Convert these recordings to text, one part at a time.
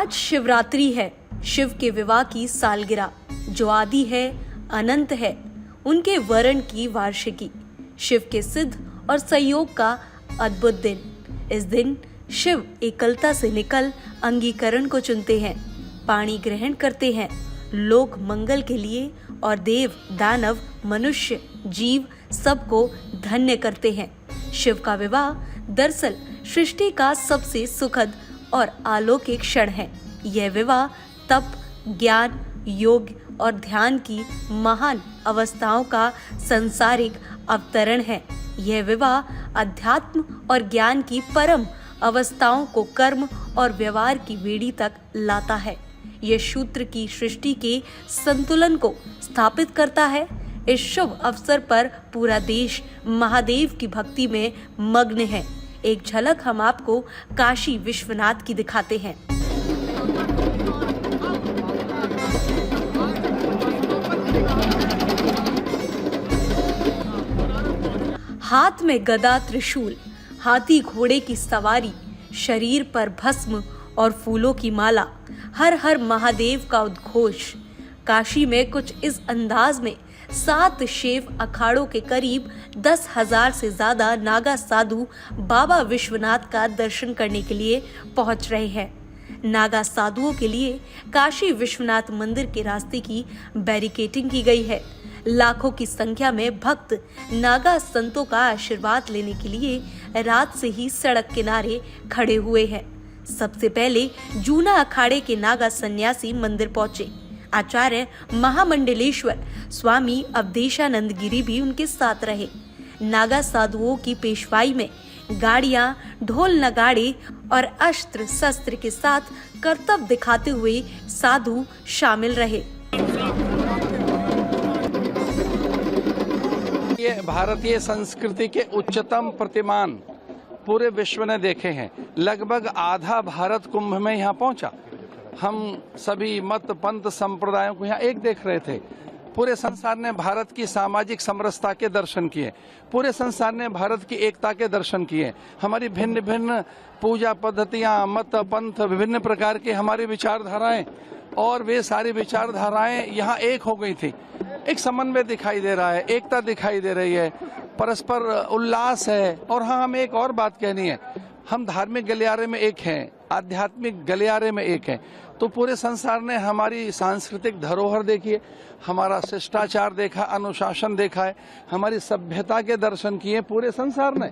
आज शिवरात्रि है, शिव के विवाह की सालगिरह, जो आदि है, अनंत है, उनके वरण की वार्षिकी, शिव के सिद्ध और संयोग का अद्भुत दिन। इस दिन शिव एकलता से निकल अंगीकरण को चुनते हैं, पाणी ग्रहण करते हैं, लोक मंगल के लिए, और देव, दानव, मनुष्य, जीव सबको धन्य करते हैं। शिव का विवाह दरअसल सृष्टि का सबसे सुखद और अलौकिक क्षण है। यह विवाह तप, ज्ञान, योग और ध्यान की महान अवस्थाओं का सांसारिक अवतरण है। यह विवाह अध्यात्म और ज्ञान की परम अवस्थाओं को कर्म और व्यवहार की वेदी तक लाता है। यह शूद्र की सृष्टि के संतुलन को स्थापित करता है। इस शुभ अवसर पर पूरा देश महादेव की भक्ति में मग्न है। एक झलक हम आपको काशी विश्वनाथ की दिखाते हैं। हाथ में गदा त्रिशूल, हाथी घोड़े की सवारी, शरीर पर भस्म और फूलों की माला, हर हर महादेव का उद्घोष। काशी में कुछ इस अंदाज में 7 शिव अखाड़ों के करीब 10,000 से ज्यादा नागा साधु बाबा विश्वनाथ का दर्शन करने के लिए पहुंच रहे हैं। नागा साधुओं के लिए काशी विश्वनाथ मंदिर के रास्ते की बैरिकेडिंग की गई है। लाखों की संख्या में भक्त नागा संतों का आशीर्वाद लेने के लिए रात से ही सड़क किनारे खड़े हुए हैं। सबसे पहले जूना अखाड़े के नागा सन्यासी मंदिर पहुंचे। आचार्य महामंडलेश्वर स्वामी अवधेशानंद गिरी भी उनके साथ रहे। नागा साधुओं की पेशवाई में गाड़ियां, ढोल नगाड़े और अस्त्र शस्त्र के साथ करतब दिखाते हुए साधु शामिल रहे। ये भारतीय संस्कृति के उच्चतम प्रतिमान पूरे विश्व ने देखे हैं। लगभग आधा भारत कुंभ में यहाँ पहुंचा। हम सभी मत, पंथ, संप्रदायों को यहाँ एक देख रहे थे। पूरे संसार ने भारत की सामाजिक समरसता के दर्शन किए। पूरे संसार ने भारत की एकता के दर्शन किए। हमारी भिन्न भिन्न पूजा पद्धतियाँ, मत, पंथ, विभिन्न प्रकार की हमारी विचारधाराएं, और वे सारी विचारधाराएं यहाँ एक हो गई थी। एक समन्वय दिखाई दे रहा है, एकता दिखाई दे रही है, परस्पर उल्लास है। और हाँ, हमें एक और बात कहनी है, हम धार्मिक गलियारे में एक हैं, आध्यात्मिक गलियारे में एक हैं। तो पूरे संसार ने हमारी सांस्कृतिक धरोहर देखी है, हमारा शिष्टाचार देखा, अनुशासन देखा है, हमारी सभ्यता के दर्शन किए पूरे संसार ने।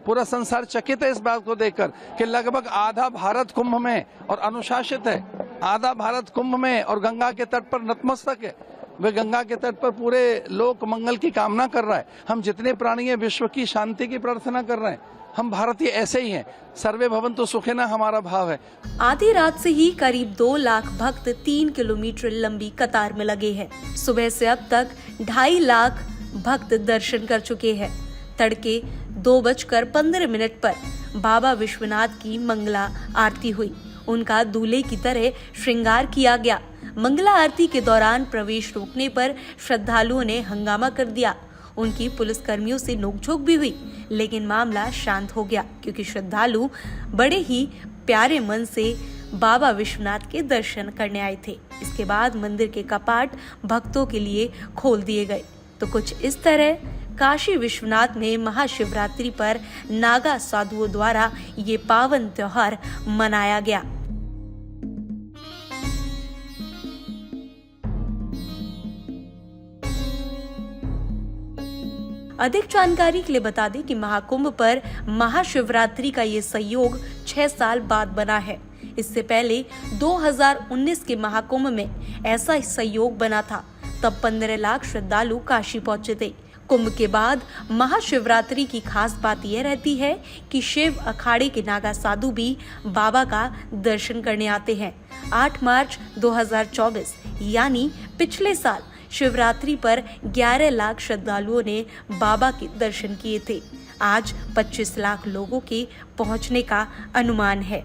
पूरा संसार चकित है इस बात को देखकर कि लगभग आधा भारत कुंभ में और अनुशासित है, आधा भारत कुंभ में और गंगा के तट पर नतमस्तक है। वे गंगा के तट पर पूरे लोक मंगल की कामना कर रहा है। हम जितने प्राणी हैं विश्व की शांति की प्रार्थना कर रहे हैं। हम भारतीय ऐसे ही हैं। सर्वे भवन्तु सुखिनः हमारा भाव है। आधी रात से ही करीब 2 लाख भक्त 3 किलोमीटर लंबी कतार में लगे हैं। सुबह से अब तक 2.5 लाख भक्त दर्शन कर चुके हैं। तड़के 2:15 पर बाबा विश्वनाथ की मंगला आरती हुई। उनका दूल्हे की तरह श्रृंगार किया गया। मंगला आरती के दौरान प्रवेश रोकने पर श्रद्धालुओं ने हंगामा कर दिया। उनकी पुलिसकर्मियों से नोकझोंक भी हुई, लेकिन मामला शांत हो गया क्योंकि श्रद्धालु बड़े ही प्यारे मन से बाबा विश्वनाथ के दर्शन करने आए थे। इसके बाद मंदिर के कपाट भक्तों के लिए खोल दिए गए। तो कुछ इस तरह काशी विश्वनाथ में महाशिवरात्रि पर नागा साधुओं द्वारा ये पावन त्योहार मनाया गया। अधिक जानकारी के लिए बता दें कि महाकुंभ पर महाशिवरात्रि का ये संयोग 6 साल बाद बना है। इससे पहले 2019 के महाकुंभ में ऐसा संयोग बना था। तब 15 लाख श्रद्धालु काशी पहुंचे थे। कुंभ के बाद महाशिवरात्रि की खास बात यह रहती है कि शिव अखाड़े के नागा साधु भी बाबा का दर्शन करने आते हैं। 8 मार्च 2024 यानी पिछले साल शिवरात्रि पर 11 लाख श्रद्धालुओं ने बाबा के दर्शन किए थे। आज 25 लाख लोगों के पहुंचने का अनुमान है।